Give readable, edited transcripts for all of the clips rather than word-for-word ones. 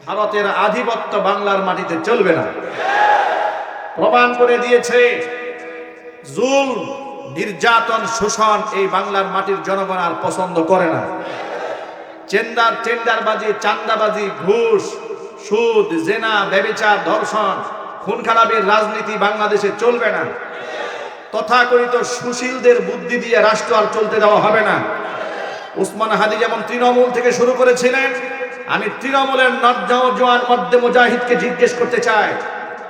ভারতের আধিপত্য বাংলার মাটিতে চলবে না। প্রমাণ করে দিয়েছে জুল, নির্যাতন, শোষণ এই বাংলার মাটির জনগণ আর পছন্দ করে না। টেন্ডারবাজি, চাঁদাবাজি, ঘুষ, সুদ, জেনা, ব্যভিচার, ধর্ষণ, খুন খারাপের রাজনীতি বাংলাদেশে চলবে না। তথাকথিত সুশীলদের বুদ্ধি দিয়ে রাষ্ট্র আর চলতে দেওয়া হবে না। উসমান হাদি যেমন তৃণমূল থেকে শুরু করেছিলেন, আমি তৃণমূলের নওজোয়ান মধ্যে মুজাহিদকে জিজ্ঞেস করতে চাই,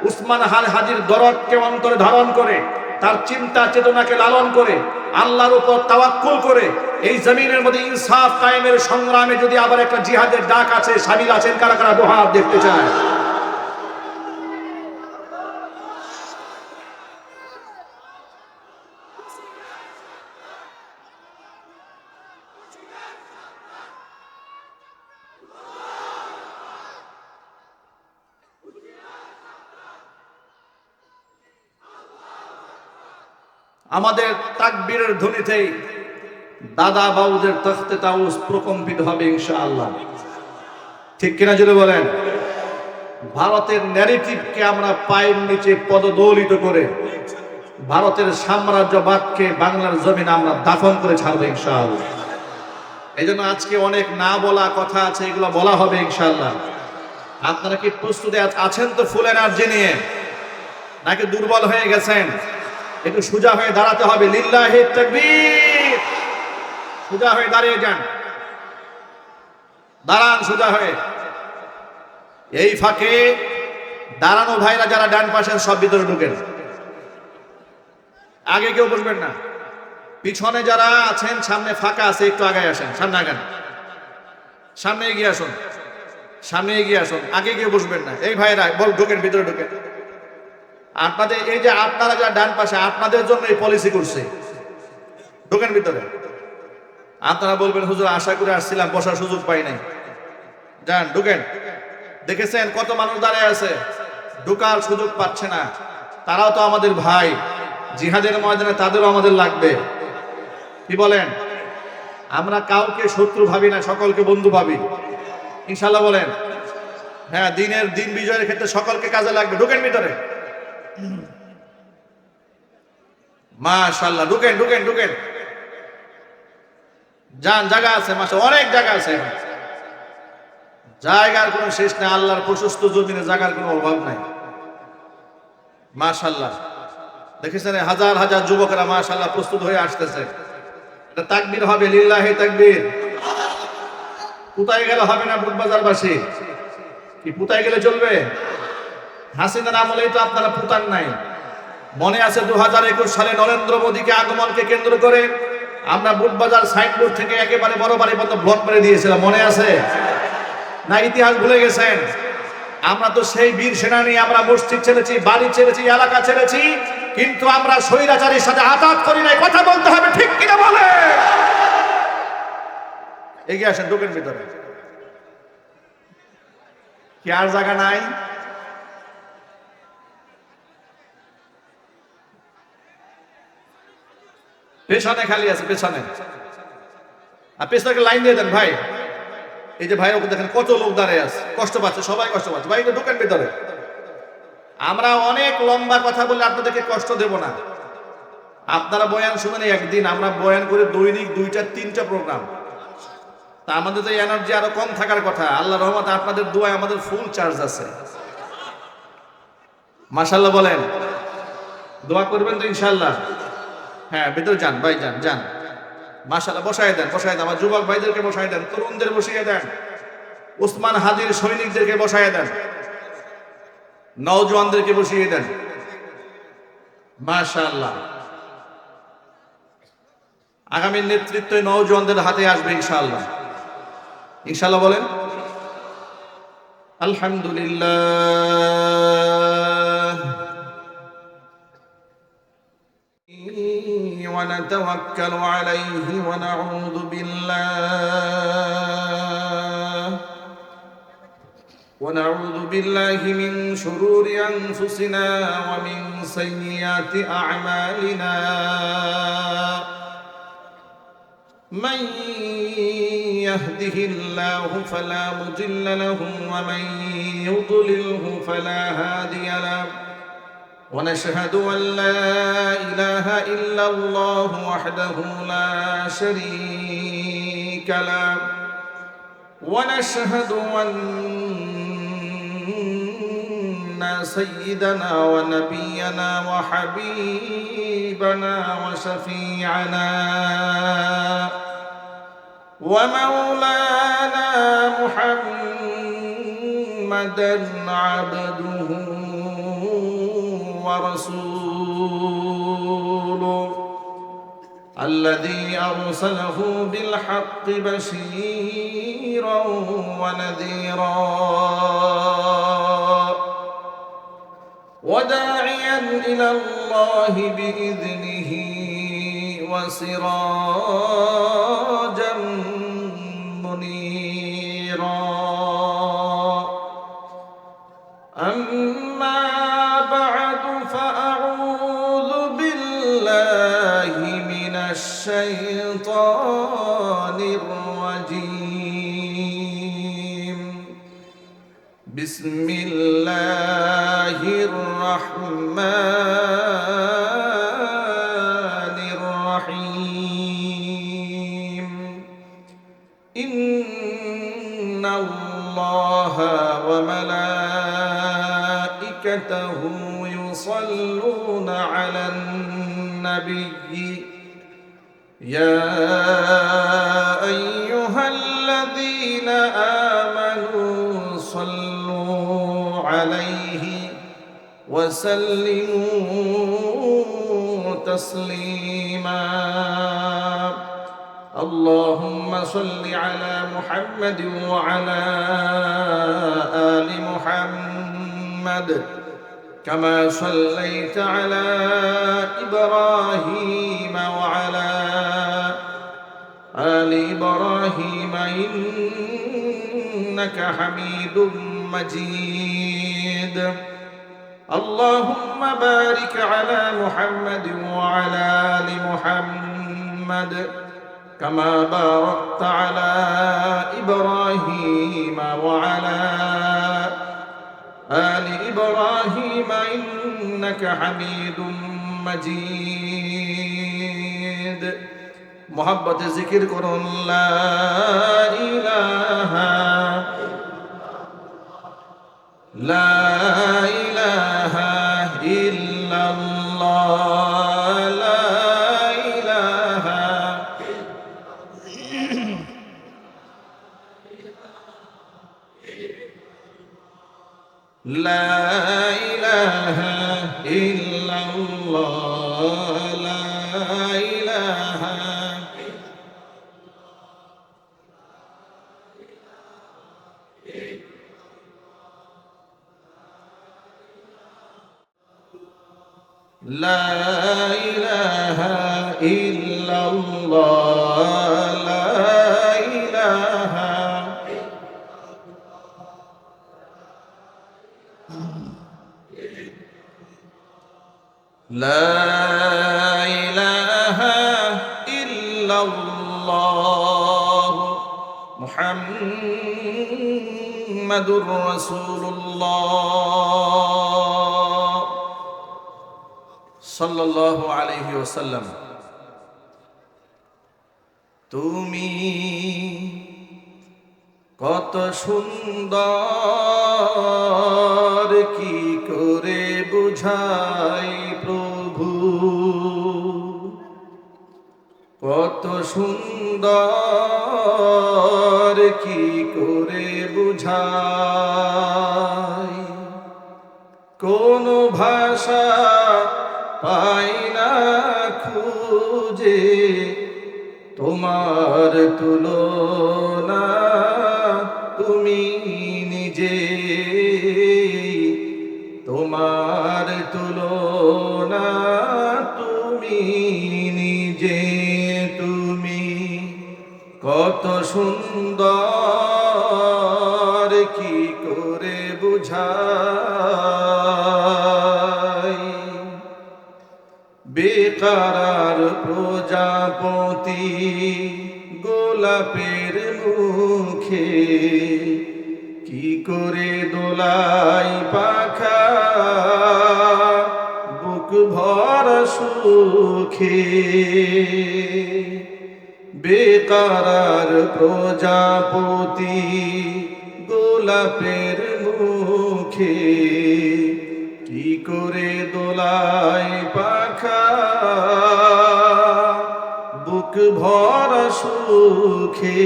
উসমান হাদির দরদকে অন্তরে ধারণ করে, তার চিন্তা চেতনাকে লালন করে, আল্লাহর উপর তাওয়াক্কুল করে এই জমিনের মধ্যে ইনসাফ কায়েমের সংগ্রামে যদি আবার একটা জিহাদের ডাক আছে, শামিল আছেন কারা কারা? দোহার দেখতে চায়। আমাদের তাকবীরের ধ্বনিতেই দাদা বাউদের তখতে তাউস প্রকম্পিত হবে ইনশাআল্লাহ। ঠিক কিনা জুড়ে বলেন? ভারতের ন্যারেটিভকে আমরা পায়ের নিচে পদদলিত করে ভারতের সাম্রাজ্যবাদকে বাংলার জমিনে আমরা দাফন করে ছাড়বো ইনশাআল্লাহ। এই জন্য আজকে অনেক না বলা কথা আছে, এগুলো বলা হবে ইনশাআল্লাহ। আপনারা কি প্রস্তুতি আছেন তো ফুল এনার্জি নিয়ে, নাকি দুর্বল হয়ে গেছেন? একটু সোজা হয়ে দাঁড়াতে হবে। লিল্লাহি তাকবীর। সোজা হয়ে দাঁড়িয়ে যান, দাঁড়ান সোজা হয়ে। এই ফাঁকে দাঁড়ানো ভাইরা যারা ডান পাশের সব ভিতরে ঢুকেন, আগে কেউ বসবেন না। পিছনে যারা আছেন সামনে ফাঁকা আছে, একটু আগে আসেন, সামনে আগান, সামনে এগিয়ে আসুন, সামনে এগিয়ে আসুন, আগে কেউ বসবেন না। এই ভাইরা বল ঢুকেন, ভিতরে ঢুকেন। আপনাদের এই যে আপনারা যারা ডান পাশে, আপনাদের জন্য এই পলিসি করছে, ঢোকেন ভিতরে। আপনারা বলবেন হুজুর আশা করে আসছিলাম, বসার সুযোগ পাই নাই। যান, ঢুকেন। দেখেছেন কত মানুষ দাঁড়িয়ে আছে, ঢোকার সুযোগ পাচ্ছে না। তারাও তো আমাদের ভাই, জিহাদের ময়দানে তাদেরও আমাদের লাগবে। কি বলেন? আমরা কাউকে শত্রু ভাবি না, সকলকে বন্ধু ভাবি ইনশাআল্লাহ। বলেন হ্যাঁ, দিন বিজয়ের ক্ষেত্রে সকলকে কাজে লাগবে। ঢুকেন ভিতরে। মাশাআল্লাহ, ঢুকেন ঢুকেন ঢুকেন। যান, জায়গা আছে, মাশাআল্লাহ অনেক জায়গা আছে। জায়গার কোনো শেষ নেই, আল্লাহর প্রশস্ত জমিনে জায়গার কোনো অভাব নাই। মাশাআল্লাহ দেখেছেন হাজার হাজার যুবকেরা মাশাআল্লাহ প্রস্তুত হয়ে আসতেছে। এটা তাকবীর হবে, লিল্লাহি তাকবীর। পুতাই গেলে হবে না বুটবাজারবাসী, কি পুতাই গেলে চলবে? হাসিনার আমলেই তো আপনারা পুতান নাই। মনে আছে 2021 সালে নরেন্দ্র মোদীকে আগমনকে কেন্দ্র করে আমরা বুটবাজার সাইনবোর্ড থেকে একেবারে বড় বাড়ি পর্যন্ত ব্লক মেরে দিয়েছিলাম, মনে আছে না? ইতিহাস ভুলে গেছেন? আমরা তো সেই বীর সেনানী, আমরা মসজিদ ছেড়েছি, বাড়ি ছেড়েছি, এলাকা ছেড়েছি, কিন্তু আমরা স্বৈরাচারীর সাথে আঘাত করি নাই। কথা বলতে হবে, ঠিক কিনা বলে? এগিয়ে আসেন, ঢোকেন ভিতরে। কি আর জায়গা নাই? পেছনে খালি আছে, পেছনে। আর পেছনে লাইন দিয়ে দেন ভাই। এই যে ভাই ওকে দেখেন কত লোক দাঁড়িয়ে আছে, কষ্ট পাচ্ছে, সবাই কষ্ট পাচ্ছে। ভাই ঢোকেন ভিতরে। আমরা অনেক লম্বা কথা বলে আপনাদেরকে কষ্ট দেব না। আপনারা বয়ান শুনেন একদিন, আমরা বয়ান করে দৈনিক 2-3টা প্রোগ্রাম। তা আমাদের তো এনার্জি আরো কম থাকার কথা। আল্লাহর রহমতে আপনাদের দোয়ায় আমাদের ফুল চার্জ আছে। মাশাআল্লাহ বলেন, দোয়া করবেন তো ইনশাআল্লাহ? হ্যাঁ, ভিতরে যান ভাই, যান যান। মাশাআল্লাহ বসায় দেন, বসায় দেন। আমার যুবক ভাইদেরকে বসায় দেন, তরুণদের বসিয়ে দেন, উসমান হাদির সৈনিকদেরকে বসায় দেন, নওজোয়ানদেরকে বসিয়ে দেন। মাশাআল্লাহ আগামী নেতৃত্ব নওজোয়ানদের হাতে আসবে ইনশাআল্লাহ। ইনশাআল্লাহ বলেন আলহামদুলিল্লাহ ওয়া নাতাওয়াক্কালু আলাইহি ওয়া নাউযু বিল্লাহ ونعوذ بالله من شرور أنفسنا ومن سيئات أعمالنا من يهده الله فلا مضل له ومن يضلله فلا هادي له ونشهد أن لا إله إلا الله وحده لا شريك له ونشهد أن سيدنا ونبينا وحبيبنا وشفيعنا ومولانا محمدا عبده ورسوله الذي أرسله بالحق بشيرا ونذيرا وداعيا إلى الله بإذنه وسراجا منيرا أما بعد فأعوذ بالله من الشيطان الرجيم بسم الله الرحمن الرحيم إن الله وملائكته يصلون على النبي يا أيها الذين آمنوا صلوا عليه وسلموا تسليما اللهم صل على محمد وعلى آل محمد كما صليت على إبراهيم وعلى آل إبراهيم إنك حميد مجيد اللهم بارك على محمد وعلى آل محمد كما باركت على إبراهيم وعلى آل إبراهيم إنك حميد مجيد محبت ذكر করুন لا إله إلا الله لا إله إلا الله لا إله لا إله إلا الله لا إله لا إله إلا الله محمد رسول الله صلى الله عليه وسلم তুমি কত সুন্দর কি করে বুঝাই প্রভু কত সুন্দর কি করে বুঝাই কোন ভাষা পাই না খুঁজে তোমার তুলনা তুমি নিজে তোমার তুলনা তুমি নিজে তুমি কত সুন্দর কি করে বুঝাই বেকারার প্রজাপতি গোলাপের কি করে দোলাই পাখা বুক ভরা সুখে, বেকারার প্রজাপতি গোলাপের মুখে, কি করে দোলাই পাখা বুক ভরা সুখে।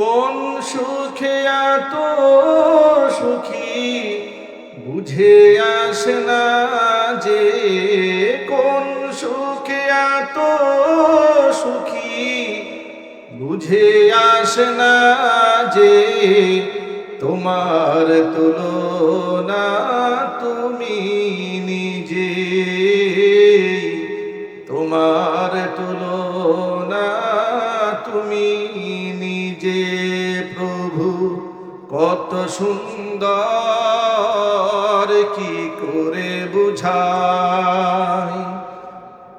কোন সুখে এত সুখী বুঝে আসে না যে, কোন সুখে এত সুখী বুঝে আসে না যে, তোমার তুলনা তুমি নিজে, তোমার তুলনা তুমি নিজে। প্রভু কত সুন্দর কি করে বুঝাই,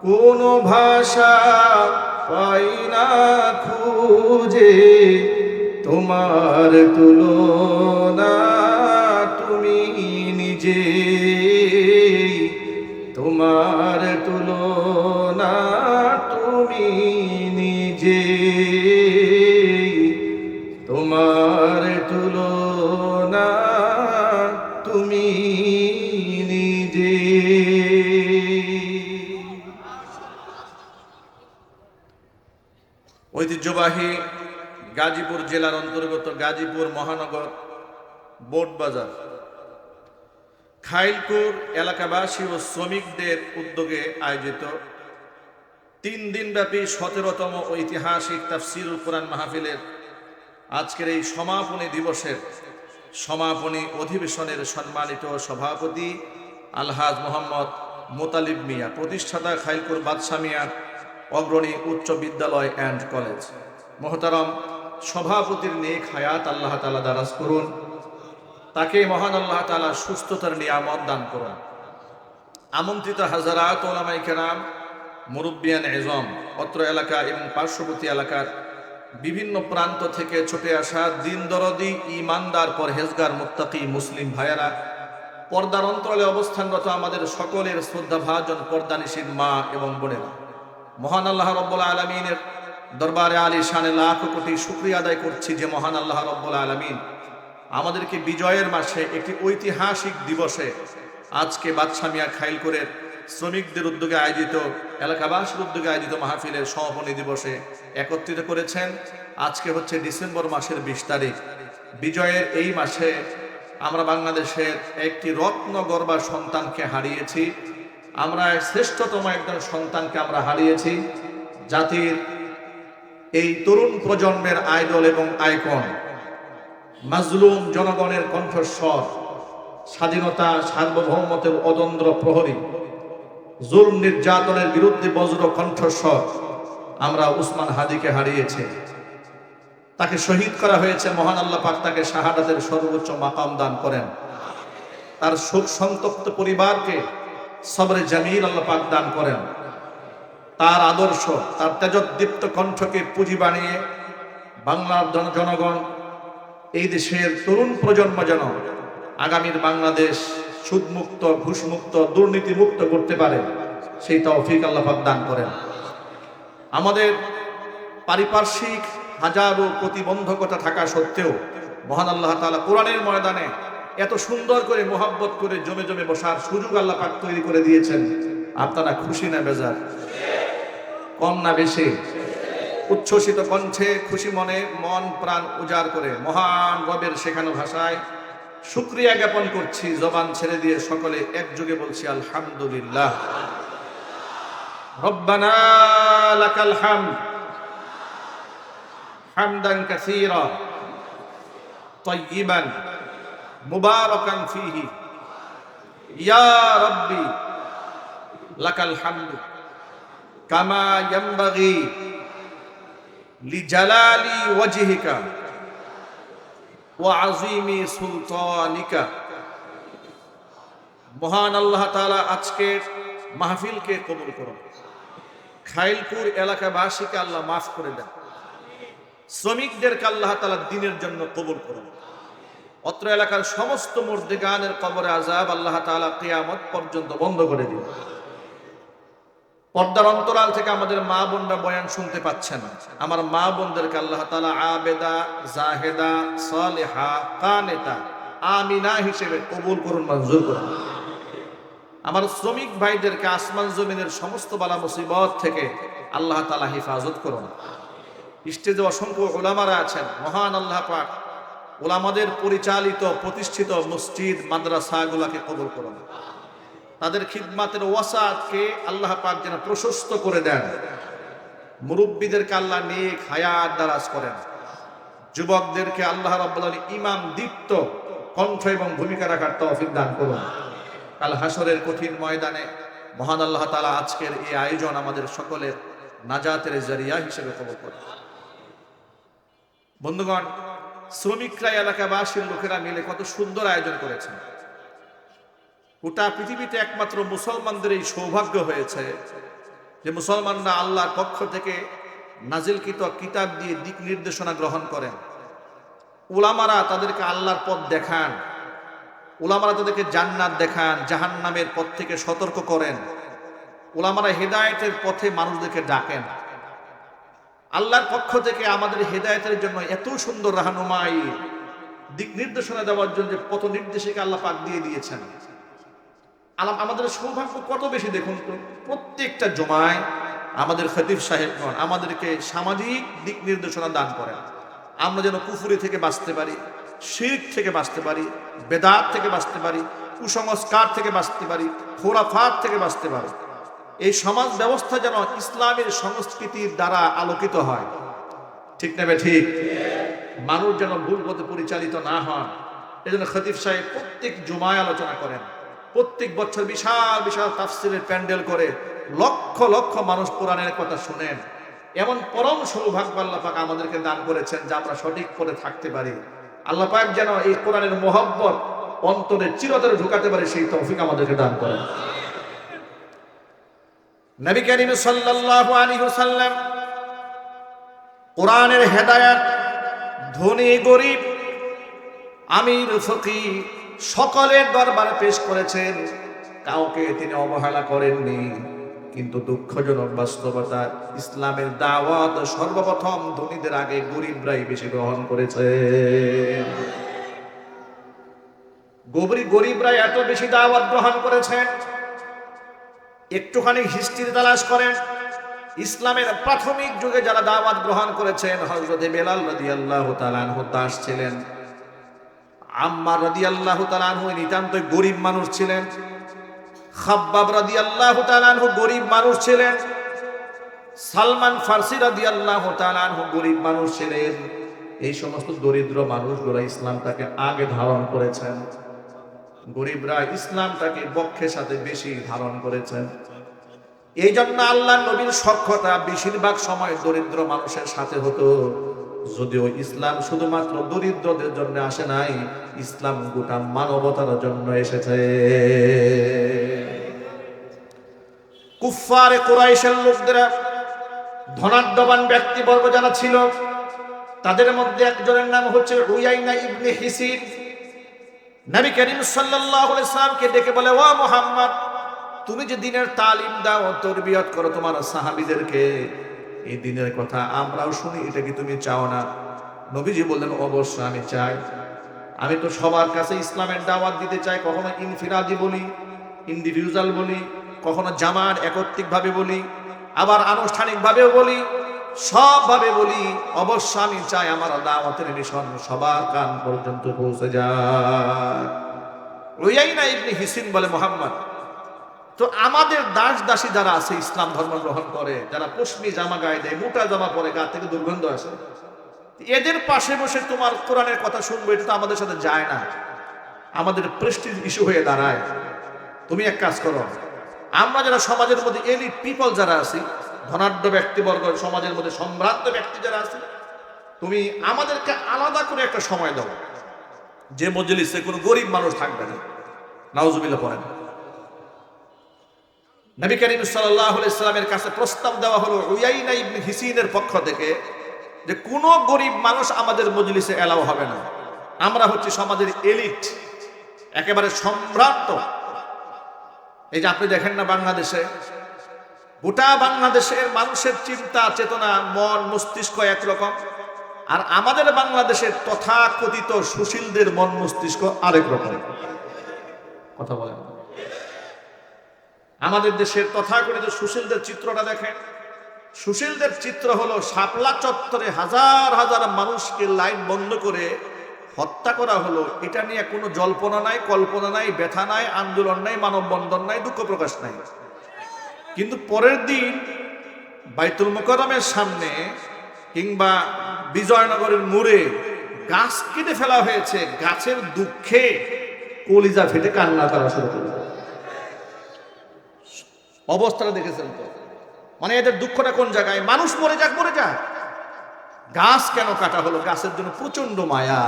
কোন ভাষা পাই না খুঁজে, তোমার তুলনা তুমি নিজে, তোমার তুলনা তুমি নিজে, তোমার তুলনা তুমি নিজে। ঐতিহ্যবাহী গাজীপুর জেলার অন্তর্গত গাজীপুর মহানগর বোট বাজার খাইলপুর এলাকাবাসী ও শ্রমিকদের উদ্যোগে আয়োজিত 3 দিনব্যাপী 17তম ঐতিহাসিক তাফসীরুল কোরআন মাহফিলের আজকের এই সমাপনী দিবসের সমাপনী অধিবেশনের সম্মানিত সভাপতি আলহাজ মোহাম্মদ মোতালিব মিয়া, প্রতিষ্ঠাতা খাইলপুর বাদশা মিয়া অগ্রণী উচ্চ বিদ্যালয় অ্যান্ড কলেজ। মোহতারম সভাপতির নেক হায়াত আল্লাহ তাআলা দারাজ করুন, তাকে মহান আল্লাহ তাআলা সুস্থতার নিয়ামত দান করুন। আমন্ত্রিত হাজারাত ওলামায়ে কেরাম, মুরব্বিয়ান এজম, অত্র এলাকা এবং পার্শ্ববর্তী এলাকার বিভিন্ন প্রান্ত থেকে ছুটে আসা দিন দরদি ইমানদার পরহেজগার মুত্তাকি মুসলিম ভাইয়েরা, পর্দার অন্তরালে অবস্থানরত আমাদের সকলের শ্রদ্ধাভাজন পর্দানিশীন মা এবং বোনেরা, মহান আল্লাহ রাব্বুল আলামিনের দরবারে আলিশানে লাখ কোটি শুকরিয়া আদায় করছি যে মহান আল্লাহ রাব্বুল আলামিন আমাদেরকে বিজয়ের মাসে একটি ঐতিহাসিক দিবসে আজকে বাদশা মিয়া খাইলপুরের শ্রমিকদের উদ্যোগে আয়োজিত, এলাকাবাসীর উদ্যোগে আয়োজিত মাহফিলের সমাপনী দিবসে একত্রিত করেছেন। আজকে হচ্ছে ডিসেম্বর মাসের 20 তারিখ। বিজয়ের এই মাসে আমরা বাংলাদেশের একটি রত্নগর্বা সন্তানকে হারিয়েছি, আমরা শ্রেষ্ঠতম একজন সন্তানকে আমরা হারিয়েছি। জাতির এই তরুণ প্রজন্মের আইডল এবং আইকন, মাজলুম জনগণের কণ্ঠস্বর, স্বাধীনতা সার্বভৌমত্বের অদন্দ্র প্রহরী, জুলম নির্যাতনের বিরুদ্ধে বজ্র কণ্ঠস্বর আমরা উসমান হাদিকে হারিয়েছি। তাকে শহীদ করা হয়েছে, মহান আল্লাহ পাক তাকে শাহাদাতের সর্বোচ্চ মাকাম দান করেন। তার শোক সন্তপ্ত পরিবারকে সবরে জামিল আল্লাহ পাক দান করেন। তার আদর্শ, তার তেজোদ্দীপ্ত কণ্ঠকে পুঁজি বানিয়ে বাংলার জনগণ, এই দেশের তরুণ প্রজন্ম যেন আগামীর বাংলাদেশ সুদমুক্ত, ঘুষমুক্ত, দুর্নীতিমুক্ত করতে পারে, সেই তৌফিক আল্লাহ পাক দান করেন। আমাদের পারিপার্শ্বিক হাজারো প্রতিবন্ধকতা থাকা সত্ত্বেও মহান আল্লাহ তাআলা কোরআনের ময়দানে এত সুন্দর করে মোহাব্বত করে জমে জমে বসার সুযোগ আল্লাহ পাক তৈরি করে দিয়েছেন। আপনারা খুশি না বেজার? কম না বেশি? উচ্ছ্বসিত কণ্ঠে খুশি মনে মন প্রাণ উজাড় করে মহান রবের শেখানো ভাষায় শুকরিয়া জ্ঞাপন করছি। জবান ছেড়ে দিয়ে সকলে একযোগে বলছি আলহামদুলিল্লাহ। রব্বানা লাকাল হামদ হামদান কাসীরা তাইয়িবান মুবারাকান ফীহি ইয়া রাব্বি লাকাল হামদু কামা ইয়ানবাগি লিজালালি ওয়াজহিকা ওয়া আযীমি সুলতানিকা। মহান আল্লাহ তাআলা আজকের মাহফিলকে কবুল করুন। খাইলপুর এলাকাবাসীকে আল্লাহ মাফ করে দেন। শ্রমিকদেরকে আল্লাহ তাআলা দ্বীনের জন্য কবুল করুন। অত্র এলাকার সমস্ত মুর্দিগানের কবরে আযাব আল্লাহ তাআলা কিয়ামত পর্যন্ত বন্ধ করে দিন। পর্দার অন্তরাল থেকে আমাদের মা বোনরা বয়ান শুনতে পাচ্ছেন, আমার মা বোনদেরকে আল্লাহ তাআলা আবেদা, জাহেদা, সালেহা, কানেতা, আমিনা হিসেবে কবুল করুন, মঞ্জুর করুন। আমার শ্রমিক ভাইদেরকে আসমান জমিনের সমস্ত বালা মুসিবত থেকে আল্লাহ তাআলা হেফাজত করুন। স্টেজে অসংখ্য উলামারা আছেন, মহান আল্লাহ পাক উলামাদের পরিচালিত প্রতিষ্ঠিত মসজিদ মাদ্রাসাগুলোকে কবুল করুন। তাদের খিদমাতের ওয়াসাতকে আল্লাহ পাক যেন প্রশস্ত করে দেন। মুরব্বীদেরকে আল্লাহ নেক হায়াত দারাজ করেন। যুবকদেরকে আল্লাহ রাব্বুল আলামিন ঈমান দীপ্ত কণ্ঠ এবং ভূমিকা রাখার তৌফিক দান করুন। কাল হাসরের কঠিন ময়দানে মহান আল্লাহ তাআলা আজকের এই আয়োজন আমাদের সকলের নাজাতের জরিয়া হিসেবে কবুল করুন। বন্ধুগণ, শ্রমিকরা এলাকাবাসীর লোকেরা মিলে কত সুন্দর আয়োজন করেছেন। গোটা পৃথিবীতে একমাত্র মুসলমানদের এই সৌভাগ্য হয়েছে যে মুসলমানরা আল্লাহর পক্ষ থেকে নাজিলকৃত কিতাব দিয়ে দিক নির্দেশনা গ্রহণ করেন। উলামারা তাদেরকে আল্লাহর পথ দেখান, উলামারা তাদেরকে জান্নাত দেখান, জাহান্নামের পথ থেকে সতর্ক করেন। উলামারা হেদায়েতের পথে মানুষদেরকে ডাকেন। আল্লাহর পক্ষ থেকে আমাদের হেদায়েতের জন্য এত সুন্দর রাহনুমাই, দিক নির্দেশনা দেওয়ার জন্য যে পথ নির্দেশিকা আল্লাহ পাক দিয়ে দিয়েছেন। আমাদের সৌভাগ্য কত বেশি দেখুন তো, প্রত্যেকটা জুমায় আমাদের খতিব সাহেবগণ আমাদেরকে সামাজিক দিক নির্দেশনা দান করেন। আমরা যেন কুফরি থেকে বাঁচতে পারি, শিরক থেকে বাঁচতে পারি, বেদাত থেকে বাঁচতে পারি, কুসংস্কার থেকে বাঁচতে পারি, খোরাফাত থেকে বাঁচতে পারি। এই সমাজ ব্যবস্থা যেন ইসলামের সংস্কৃতির দ্বারা আলোকিত হয়। ঠিক নেবে ঠিক, মানুষ যেন ভুল পথে পরিচালিত না হন। এই জন্য খতিব সাহেব প্রত্যেক জুমায় আলোচনা করেন। প্রত্যেক বছর বিশাল বিশাল তাফসীরের প্যান্ডেল করে লক্ষ লক্ষ মানুষ কোরআনের কথা শুনেন। এমন পরম সৌভাগ্য আল্লাহ পাক আমাদেরকে দান করেছেন যে আমরা সঠিক পথে থাকতে পারি। আল্লাহ পাক যেন এই কোরআনের মহব্বত অন্তরে চিরতরে ঢুকাতে পারে, সেই তৌফিক আমাদেরকে দান করেন। নবী করিম সাল্লাল্লাহু আলাইহি ওয়াসাল্লাম কোরআনের হেদায়েত ধনী গরিব আমির ফকির সকলের দরবারে পেশ করেছেন, কাউকে তিনি অবহেলা করেননি। কিন্তু দুঃখজনক বাস্তবতা, ইসলামের দাওয়াত সর্বপ্রথম ধনীদের আগে গরিবরাই বেশি গ্রহণ করেছে। গরিবরা এত বেশি দাওয়াত গ্রহণ করেছেন, একটুখানি হিস্ট্রি তালাশ করেন। ইসলামের প্রাথমিক যুগে যারা দাওয়াত গ্রহণ করেছেন, হযরত বেলাল রাদিয়াল্লাহু তাআলা আনহু দাস ছিলেন, আম্মার রাদিয়াল্লাহু তাআলা আনহু নিতান্ত গরিব মানুষ ছিলেন, খাব্বাব রাদিয়াল্লাহু তাআলা আনহু গরিব মানুষ ছিলেন, সালমান ফারসি রাদিয়াল্লাহু তাআলা আনহু গরিব মানুষ ছিলেন। এই সমস্ত দরিদ্র মানুষগুলো ইসলামটাকে আগে ধারণ করেছেন। গরিবরা ইসলামটাকে বক্ষের সাথে বেশি ধারণ করেছেন। এই জন্য আল্লাহ নবীর সখ্যতা বেশিরভাগ সময় দরিদ্র মানুষের সাথে হতো। যদিও ইসলাম শুধুমাত্র দরিদ্রদের জন্য আসে নাই, ইসলাম গোটা মানবতার জন্য এসেছে। কুফফারে কুরাইশের লোকদেরা ধনাঢ্যবান ব্যক্তিবর্গ যারা ছিল, তাদের মধ্যে একজনের নাম হচ্ছে উয়াইনা ইবনে হিসিন। নবী করিম সাল্লাল্লাহু আলাইহি ওয়াসাল্লামকে ডেকে বলে, ও মুহাম্মদ, তুমি যে দ্বীনের তালিম দাও, তরবিয়ত করো তোমার সাহাবীদেরকে, এই দ্বীনের কথা আমরাও শুনি, এটা কি তুমি চাও না? নবীজি বললেন, অবশ্যই আমি চাই। আমি তো সবার কাছে ইসলামের দাওয়াত দিতে চাই। কখনো ইনফিরাদি বলি, ইন্ডিভিজুয়াল বলি, কখনো জামাত একত্রিকভাবে বলি, আবার আনুষ্ঠানিকভাবেও বলি, সবভাবে বলি। অবশ্য আমি চাই আমার দাওয়াতের মিশন সবার কান পর্যন্ত পৌঁছে যায়। উয়াইনা ইবনে হিসিন বলে, মুহাম্মদ, তো আমাদের দাস দাসী যারা আছে ইসলাম ধর্ম গ্রহণ করে, যারা পশমি জামা গায়ে দেয়, মোটা জামা পরে, গা থেকে দুর্গন্ধ আসে, এদের পাশে বসে তোমার কোরআনের কথা শুনবো, এটা তো আমাদের সাথে যায় না, আমাদের প্রেস্টিজ ইস্যু হয়ে দাঁড়ায়। তুমি এক কাজ করো, আমরা যারা সমাজের মধ্যে এলিট পিপল যারা আছি, ধনাঢ্য ব্যক্তিবর্গ, সমাজের মধ্যে সম্ভ্রান্ত ব্যক্তি যারা আছে, তুমি আমাদেরকে আলাদা করে একটা সময় দাও, যে মজলিসে কোনো গরিব মানুষ থাকবে না। নাউজুবিল্লাহ পড়েন। নবী করিম সাল্লাল্লাহু আলাইহি ওয়াসাল্লামের কাছে প্রস্তাব দেওয়া হলো উয়াইনা ইবনে হিসিনের পক্ষ থেকে যে কোনো গরিব মানুষ আমাদের মজলিসে এলাও হবে না। আমরা হচ্ছে সমাজের এলিট, একেবারে সম্ভ্রান্ত। এই যে আপনি দেখেন না বাংলাদেশে, গোটা বাংলাদেশের মানুষের চিন্তা চেতনা মন মস্তিষ্ক একরকম, আর আমাদের বাংলাদেশের তথাকথিত সুশীলদের মন মস্তিষ্ক আরেক রকম। কথা বলেন, আমাদের দেশের তথাকথিত সুশীলদের চিত্রটা দেখেন। সুশীলদের চিত্র হলো শাপলা চত্বরে হাজার হাজার মানুষকে লাইন বন্ধ করে হত্যা করা হলো। এটা নিয়ে কোনো জল্পনা নাই, কল্পনা নাই, ব্যথা নাই, আন্দোলন নাই, মানববন্ধন নাই, দুঃখ প্রকাশ নাই। কিন্তু পরের দিন বাইতুল মুকাররমের সামনে কিংবা বিজয়নগরের মোড়ে গাছ কেটে ফেলা হয়েছে, গাছের দুঃখে কলিজা ফেটে কান্না করা শুরু করল। অবস্থাটা দেখেছেন তো? মানে এদের দুঃখটা কোন জায়গায়? মানুষ মরে যাক, মরে যাক, গাছ কেন কাটা হলো? গাছের জন্য প্রচন্ড মায়া।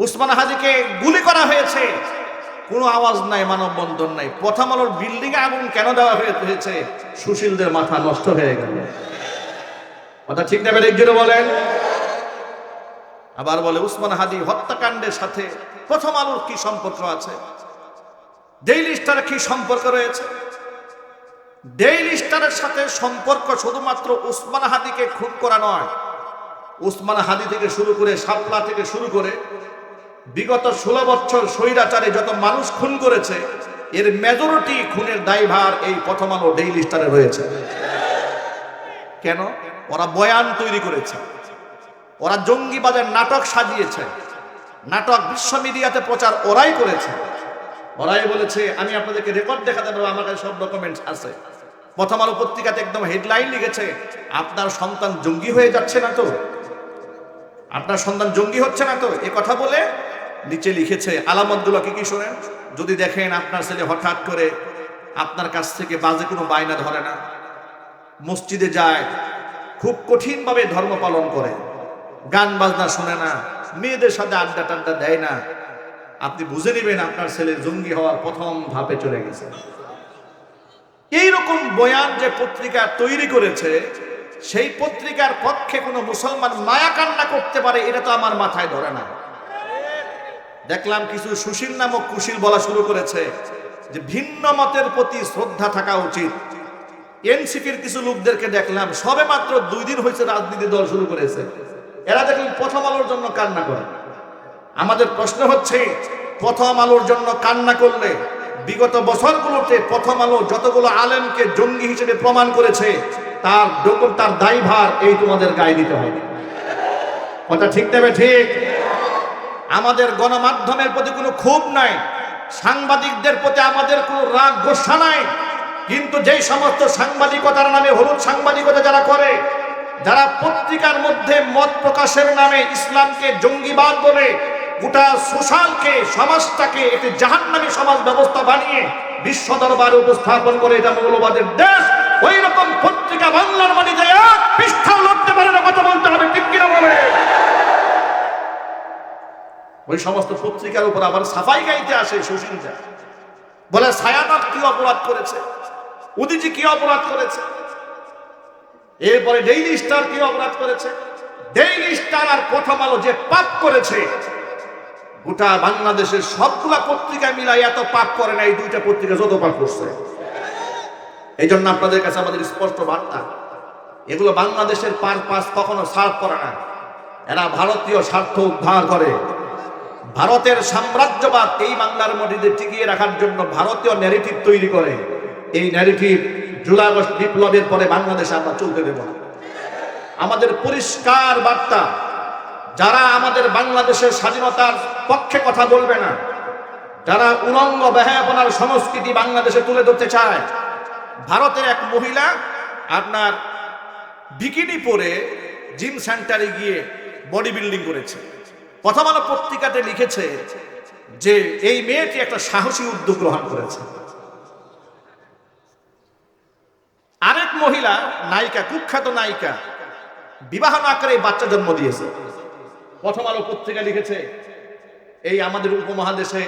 উসমান হাদিকে গুলি করা হয়েছে, কোনো আওয়াজ নাই, মানববন্ধন নাই। প্রথম আলোর বিল্ডিং এ আগুন কেন দেওয়া হয়েছে? সুশীলদের মাথা নষ্ট হয়ে গেল। কথা ঠিক না বেঠিক জোরে বলেন? আবার বলে উসমান হাদি হত্যাকাণ্ডের সাথে প্রথম আলোর কি সম্পর্ক আছে? ডেইলি স্টারের কি সম্পর্ক রয়েছে? ডেইলি স্টারের সাথে সম্পর্ক শুধুমাত্র উসমান হাদিকে খুন করা নয়। উসমান হাদি থেকে শুরু করে, শাপলা থেকে শুরু করে বিগত 16 বছর স্বৈরাচারে যত মানুষ খুন করেছে, এর মেজরিটি খুনের দায়ভার এই প্রথম আলো ডেইলি স্টারে রয়েছে। কেন? ওরা বয়ান তৈরি করেছে, ওরা জঙ্গিবাদের নাটক সাজিয়েছে, নাটক বিশ্ব মিডিয়াতে প্রচার ওরাই করেছে। ওরাই বলেছে, আমি আপনাদেরকে রেকর্ড দেখাতে পারবো, আমার কাছে সব ডকুমেন্টস আছে। প্রথম আলো পত্রিকাতে একদম হেডলাইন লিখেছে, আপনার সন্তান জঙ্গি হয়ে যাচ্ছে না তো, আপনার সন্তান জঙ্গি হচ্ছে না তো। এ কথা বলে নিচে লিখেছে আলামতগুলো কি কি শোনেন। যদি দেখেন আপনার ছেলে হঠাৎ করে আপনার কাছ থেকে বাজে কোনো বায়না ধরে না, মসজিদে যায়, খুব কঠিনভাবে ধর্ম পালন করে, গান বাজনা শোনে না, মেয়েদের সাথে আড্ডা টাড্ডা দেয় না, আপনি বুঝে নেবেন আপনার ছেলে জঙ্গি হওয়ার প্রথম ধাপে চলে গেছে। এইরকম বয়ান যে পত্রিকা তৈরি করেছে, সেই পত্রিকার পক্ষে কোনো মুসলমান মায়া কান্না করতে পারে, এটা তো আমার মাথায় ধরে না। দেখলাম কিছু সুশীল নামক কুশীল বলা শুরু করেছে যে ভিন্ন মতের প্রতি শ্রদ্ধা থাকা উচিত। এনসিপির কিছু লোকদেরকে দেখলাম, সবে মাত্র 2 দিন হয়েছে রাজনীতি দল শুরু করেছে, এরা দেখলেন প্রথম আলোর জন্য কান্না করে। আমাদের প্রশ্ন হচ্ছে, প্রথম আলোর জন্য কান্না করলে বিগত বছরগুলোতে প্রথম আলো যতগুলো আলেমকে জঙ্গি হিসেবে প্রমাণ করেছে, তার দায়ভার এই তোমাদের গায়ে দিতে হবে। কথা ঠিক নেবে ঠিক? আমাদের গণমাধ্যমের প্রতি কোনো ক্ষোভ নাই, সাংবাদিকদের প্রতি আমাদের কোনো রাগ গোসা নাই, কিন্তু যেই সমস্ত সাংবাদিকতার নামে হলুদ সাংবাদিকতা যারা করে, যারা পত্রিকার মধ্যে মত প্রকাশের নামে ইসলামকে জঙ্গিবাদ বলে গোটা সোশ্যালকে, সমাজটাকে একটি জাহান্নামী সমাজ ব্যবস্থা বানিয়ে বিশ্ব দরবারে উপস্থাপন করে এটা মৌলবাদের দেশ, ওই রকম পত্রিকা বাংলার মাটিতে এক পৃষ্ঠাও লড়তে পারে না। কথা বলতে হবে, ঠিক কিনা বলে? ওই সমস্ত পত্রিকার উপর আবার সাফাই গাইতে আসে সুশীলরা, বলে ছায়ানট কি অপরাধ করেছে, উদিজি কি অপরাধ করেছে, এরপরে ডেইলি স্টার কি অপরাধ করেছে। ডেইলি স্টার আর প্রথম আলো যে পাপ করেছে, গোটা বাংলাদেশের সবগুলা পত্রিকা মিলাই এত পাপ করে না এই দুইটা পত্রিকা যত পাপ করছে। এই জন্য আপনাদের কাছে আমাদের স্পষ্ট বার্তা, এগুলো বাংলাদেশের পারপাস কখনো সার্ভ করে না। এরা ভারতীয় স্বার্থ উদ্ধার করে, ভারতের সাম্রাজ্যবাদ এই বাংলার মাটিতে টিকিয়ে রাখার জন্য ভারতীয় ন্যারেটিভ তৈরি করে। এই ন্যারেটিভ জুলাই আগস্ট বিপ্লবের পরে বাংলাদেশে আমরা চলতে দেব না। আমাদের পরিষ্কার বার্তা, যারা আমাদের বাংলাদেশের স্বাধীনতার পক্ষে কথা বলবে না, যারা উলঙ্গ বেহায়াপনার সংস্কৃতি বাংলাদেশে তুলে ধরতে চায়, ভারতের এক মহিলা আপনার বিকিনি পরে জিম সেন্টারে গিয়ে বডি বিল্ডিং করেছে। প্রথম আলো পত্রিকাতে লিখেছে যে এই মেয়েটি একটা সাহসী উদ্যোগ গ্রহণ করেছে। আরেক মহিলা নায়িকা, কুখ্যাত নায়িকা, বিবাহ না করে বাচ্চা জন্ম দিয়েছে। প্রথম আলো পত্রিকা লিখেছে এই আমাদের উপমহাদেশে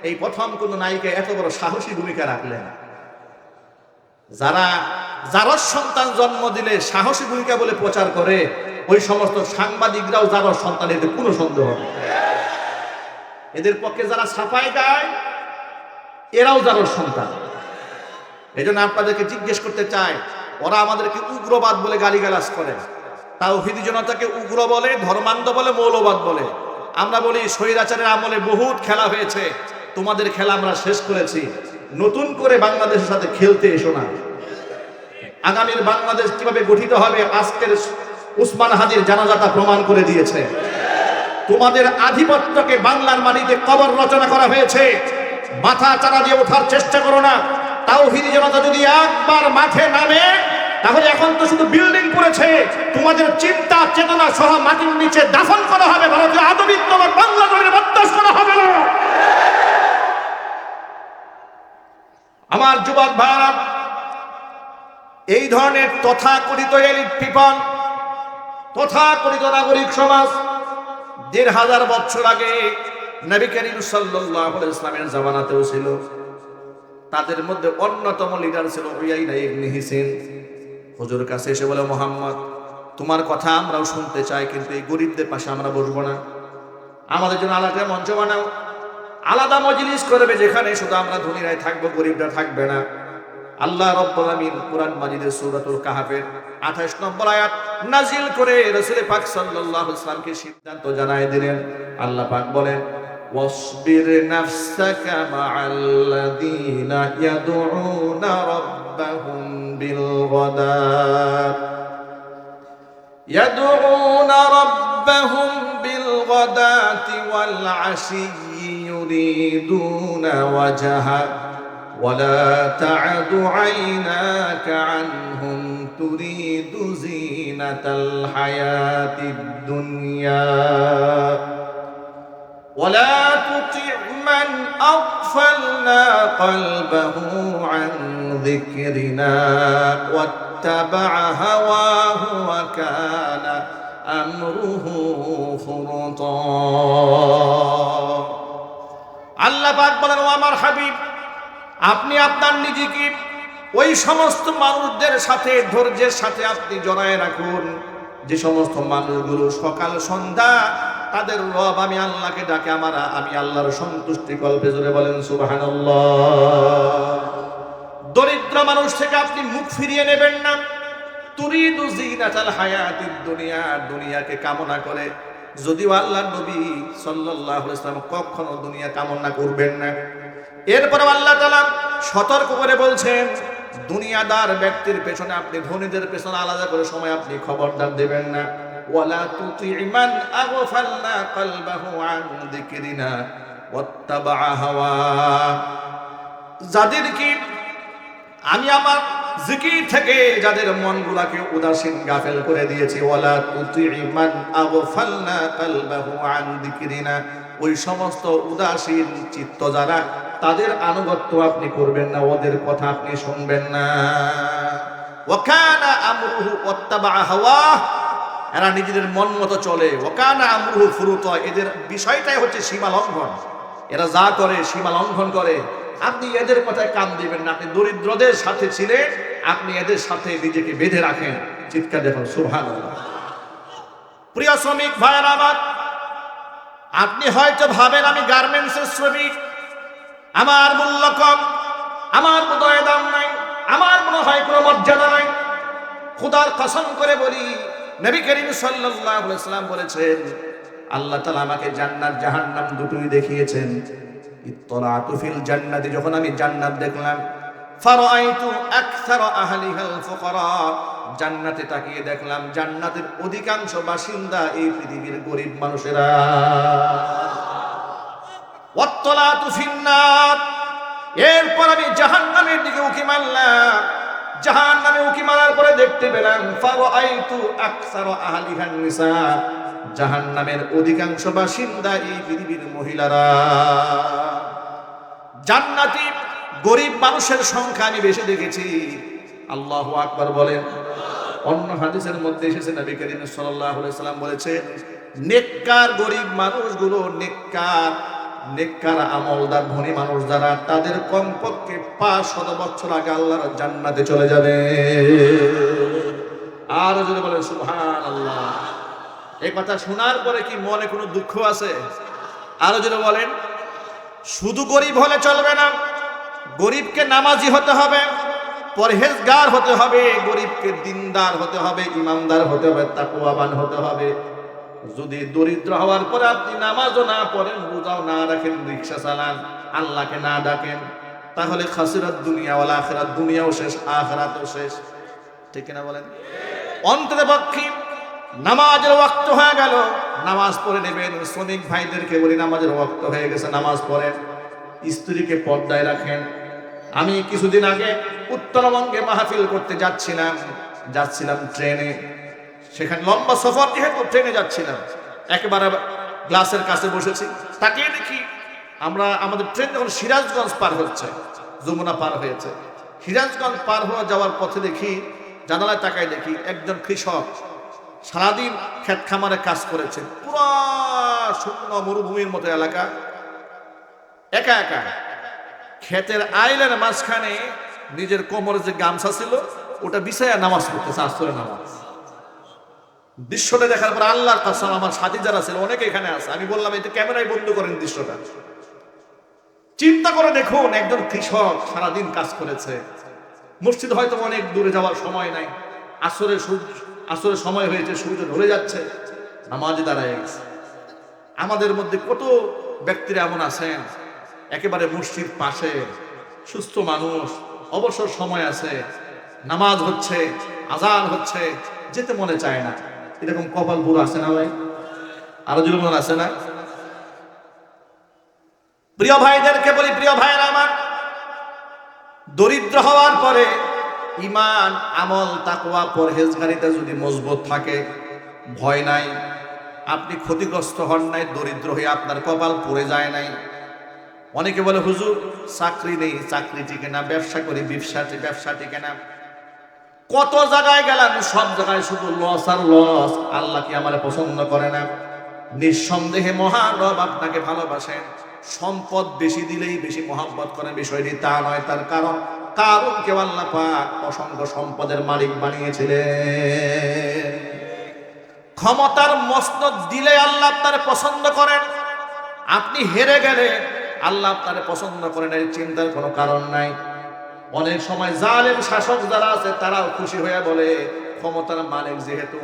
এই প্রথম কোন নায়িকা এত বড় সাহসী ভূমিকা রাখলেন। যারা সন্তান জন্ম দিলে সাহসী ভূমিকা বলে প্রচার করে, ওই সমস্ত সাংবাদিকরাও যারা সন্তান, এতে কোনো সন্দেহ নেই। এদের পক্ষে যারা ছাপাই দেয় এরাও যারা সন্তান। এই জন্য আপনাদেরকে জিজ্ঞেস করতে চাই, ওরা আমাদেরকে উগ্রবাদ বলে গালিগালাজ করে, তাওহীদি জনতাকে উগ্র বলে, ধর্মান্ধ বলে, মৌলবাদ বলে। আমরা বলি স্বৈরাচারের আমলে বহুত খেলা হয়েছে, তোমাদের খেলা আমরা শেষ করেছি, নতুন করে বাংলাদেশের সাথে খেলতে এসো না। আগামীর বাংলাদেশ কিভাবে গঠিত হবে আজকের উসমান হাদির জানাজাটা প্রমাণ করে দিয়েছে। তোমাদের আধিপত্যকে বাংলার মাটিতে কবর রচনা করা হয়েছে, মাথা চারা দিয়ে ওঠার চেষ্টা করো না। তাওহীদি জনতা যদি একবার মাঠে নামে, তাহলে এখন তো শুধু বিল্ডিং করেছে, তোমাদের চিন্তা চেতনা সহ মাটির নিচে দাফন করা হবে। ভারতীয় আদবিত্ব বাংলা জমিনে বরদাস্ত করা হবে না। আমার যুবক ভাইরা, এই ধরনের তথাকথিত এলিট পিপল, তথাকথিত নাগরিক সমাজ ১৫০০ বছর আগে নবী করিম সাল্লাল্লাহু আলাইহি ইসলামের জামানাতেও ছিল। তাদের মধ্যে অন্যতম লিডার ছিল উয়াইনা ইবনে হিসন। হুজুর কাছে এসে বলে, মুহাম্মদ, তোমার কথা আমরাও শুনতে চাই, কিন্তু এই গরিবদের পাশে আমরা বসবো না, আমাদের জন্য আলাদা মঞ্চ বানাও, আলাদা মজলিস করবে, যেখানে শুধু আমরা ধনীরাই থাকবো, গরিবরা থাকবে না। আল্লাহ রাব্বুল আলামিন কুরআন মাজিদের সূরাতুল কাহফের 28 নম্বর আয়াত নাজিল করে রাসূল পাক সাল্লাল্লাহু আলাইহি ওয়াসাল্লামকে সিদ্ধান্ত জানায় দিলেন। আল্লাহ পাক বলেন, ওয়াসবির নাফসাকা মা'আল্লাযীনা ইয়াদউনা রাব্বাহুম বিল গাদাতি ওয়াল আশিয়্যি ইউরিদুনা ওয়াজহা ولا تعد عيناك عنهم تريد زينة الحياة الدنيا ولا تطع من أغفلنا قلبه عن ذكرنا واتبع هواه وكان أمره فرطا আল্লাহ পাক বলেন, ও আমার হাবিব, আপনি আপনার নিজেকে ওই সমস্ত মানুষদের সাথে ধৈর্যের সাথে আপনি জড়ায় রাখুন, যে সমস্ত মানুষগুলো সকাল সন্ধ্যা তাদের রব আমি আল্লাহকে ডাকে, আমি আল্লাহর সন্তুষ্টি কল্পে। জোরে বলেন সুবহানাল্লাহ। দরিদ্র মানুষ থেকে আপনি মুখ ফিরিয়ে নেবেন না। তুরিদু জিনাতাল হায়াতিদ দুনিয়া, দুনিয়াকে কামনা করে। যদিও আল্লাহর নবী সাল্লাল্লাহু আলাইহি ওয়াসাল্লাম কখনো দুনিয়া কামনা করবেন না। এরপরে আল্লাহ তাআলা সতর্ক করে বলছেন, দুনিয়াদার ব্যক্তির পেছনে আপনি ধনীদের পেছনে আলাদা করে সময় আপনি খবরদার দেবেন না। ওয়ালা তুতি মান আগফালনা কলবাহু আন যিকরিনা ওয়াত্তাবা হাওয়া, যাদেরকে আমি আমার জিকির থেকে যাদের মনগুলাকে উদাসীন গাফেল করে দিয়েছি, ওয়ালা তুতি মান আগফালনা কলবাহু আন যিকরিনা, ওই সমস্ত উদাসীন চিত্ত যারা, তাদের আনুগত্য আপনি করবেন না, ওদের কথা আপনি শুনবেন না। ওয়াকানা আমরুহু ওয়াত্তাবা হাওয়া, এরা নিজেদের মন মতো চলে। ওয়াকানা আমরুহু ফুরুতা, এদের বিষয়টাই হচ্ছে সীমা লঙ্ঘন, এরা যা করে সীমা লঙ্ঘন করে। আপনি এদের কথায় কান দিবেন না। আপনি দরিদ্রদের সাথে ছিলেন, আপনি এদের সাথে নিজেকে বেঁধে রাখেন। চিৎকার দেখুন সুবহানাল্লাহ। প্রিয় শ্রমিক ভাইয়েরা আমার, আপনি হয়তো ভাবেন আমি গার্মেন্টসের শ্রমিক, আমার মূল্য কম, আমার কোথায় দাম নাই, আমার মনে হয় কোনো মর্যাদা নাই। খোদার কসম করে বলি, নবী করিম সাল্লাল্লাহু আলাইহি ওয়াসাল্লাম বলেছেন, আল্লাহ তাআলা আমাকে জান্নাত জাহান্নাম দুটোই দেখিয়েছেন। ইত্তলাতু ফিল জান্নাতি, যখন আমি জান্নাত দেখলাম, ফারাআইতু আকসার আহলিহাল ফুকারা, জান্নাতে তাকিয়ে দেখলাম জান্নাতের অধিকাংশ বাসিন্দা এই পৃথিবীর গরিব মানুষেরা। ওয়াত্তলাতু ফিন্নার, এরপর আমি জাহান্নামের দিকে উকি মারলাম। জাহান্নামে উকি মারার পরে দেখতে পেলাম ফারাআইতু আকসার আহলিহান নিসা, জাহান্নামের অধিকাংশ বাসিন্দা এই পৃথিবীর মহিলারা। জান্নাতি গরিব মানুষের সংখ্যা আমি বেশি দেখেছি। আল্লাহু আকবার বলেন। অন্য হাদিসের মধ্যে এসেছে নবী করিম সাল্লাল্লাহু আলাইহি ওয়াসাল্লাম বলেছে, নেককার গরিব মানুষগুলো, নেককার আমলদার ধনী মানুষ যারা, তাদের কমপক্ষে 500 বছর আগে আল্লাহর জান্নাতে চলে যাবে। আর যদি বলেন সুবহানাল্লাহ। এই কথা শোনার পরে কি মনে কোনো দুঃখ আছে? আরো যেটা বলেন, শুধু গরিব হলে চলবে না, গরিবকে নামাজি হতে হবে, পরহেজগার হতে হবে, গরিবকে দিনদার হতে হবে, ইমানদার হতে হবে, তাকওয়াবান হতে হবে। যদি দরিদ্র হওয়ার পরে আপনি নামাজও না পড়েন, রোজাও না রাখেন, রিকশা চালান, আল্লাহকে না ডাকেন, তাহলে খাসিরাত দুনিয়া ওয়াল আখিরাত, দুনিয়াও শেষ আখিরাতও শেষ। ঠিক কিনা বলেন? অন্ততপক্ষে নামাজের ওয়াক্ত হয়ে গেল, নামাজ পড়ে নেবেন। শ্রমিক ভাইদেরকে বলি, নামাজের ওয়াক্ত হয়ে গেছে, নামাজ পড়েন, স্ত্রীকে পর্দায় রাখেন। আমি কিছুদিন আগে উত্তরবঙ্গে মাহফিল করতে যাচ্ছিলাম ট্রেনে। সেখানে লম্বা সফর, যেহেতু ট্রেনে যাচ্ছিলাম, একেবারে গ্লাসের কাছে বসেছি, তাকিয়ে দেখি আমাদের ট্রেন যখন সিরাজগঞ্জ পার হচ্ছে, যমুনা পার হয়েছে, সিরাজগঞ্জ পার হয়ে যাওয়ার পথে দেখি, জানালায় তাকায় দেখি একজন কৃষক সারাদিন ক্ষেত খামারে কাজ করেছে, পুরো শূন্য মরুভূমির মতো এলাকা, একা একা ক্ষেতের আইলের মাঝখানে নিজের কোমরে যে গামছা ছিল ওটা বিছায়া নামাজ পড়তেছে, আসরের নামাজ। দৃশ্যটা দেখার পর আল্লাহর কসম, আমার সাথী যারা ছিল অনেকে এখানে আছে, আমি বললাম এটা ক্যামেরায় বন্ধ করেন দৃশ্যটা। চিন্তা করে দেখুন, একজন কৃষক সারাদিন কাজ করেছে, মসজিদ হয়তো অনেক দূরে যাওয়ার সময় নাই, আসরের সময় হয়েছে, সূর্য ধরে যাচ্ছে, নামাজে দাঁড়ায় গেছে। আমাদের মধ্যে কত ব্যক্তিরা এমন আছেন, একেবারে মসজিদ পাশে, সুস্থ মানুষ, অবসর সময় আছে, নামাজ হচ্ছে, আজান হচ্ছে, যেতে মনে চায় না। এরকম কপাল বুড়ো আছে না ভাই? আরো জীবন আছে না? প্রিয় ভাইদেরকে বলি, প্রিয় ভাইয়েরা আমার, দরিদ্র হওয়ার পরে ঈমান, আমল, তাকওয়া, পরহেজগারিতা যদি মজবুত থাকে, ভয় নাই, আপনি ক্ষতিগ্রস্ত হন নাই, দরিদ্র হয়ে আপনার কপাল পড়ে যায় নাই। অনেকে বলে হুজুর চাকরি নেই, চাকরি টিকে না, ব্যবসা করি, ব্যবসা টিকে না। কত জায়গায় গেলাম, সব জায়গায় শুধু লস আর লস। আল্লাহ কি আমার পছন্দ করে না? নিঃসন্দেহে মহান রব আপনাকে ভালোবাসেন। সম্পদ বেশি দিলেই বেশি মহব্বত করেন, বিষয়টি তা নয়। তার কারণ কেউ আল্লাহ পাক অসংখ্য সম্পদের মালিক বানিয়েছিলেন। ক্ষমতার মসনদ দিলে আল্লাহ আপনার পছন্দ করেন, আপনি হেরে গেলে আল্লাহ আপনার পছন্দ করেন, এই চিন্তার কোনো কারণ নাই। অনেক সময় জালেম শাসক যারা আছে তারাও খুশি হয়ে বলে, ক্ষমতার মালিক যেহেতু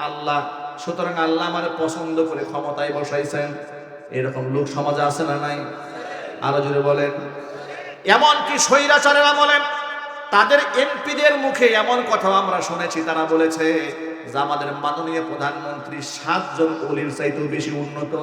আল্লাহ, সুতরাং আল্লাহ আমার পছন্দ করে ক্ষমতায় বসাইছেন। এরকম লোক সমাজে আছে না নাই? আরো জোরে বলেন। এমনকি স্বৈরাচারেরা বলেন, তাদের এমপিদের মুখে এমন কথা আমরা শুনেছি, তারা বলেছে যে আমাদের মাননীয় প্রধানমন্ত্রী 7 জন ওলির চাইতেও বেশি উন্নত।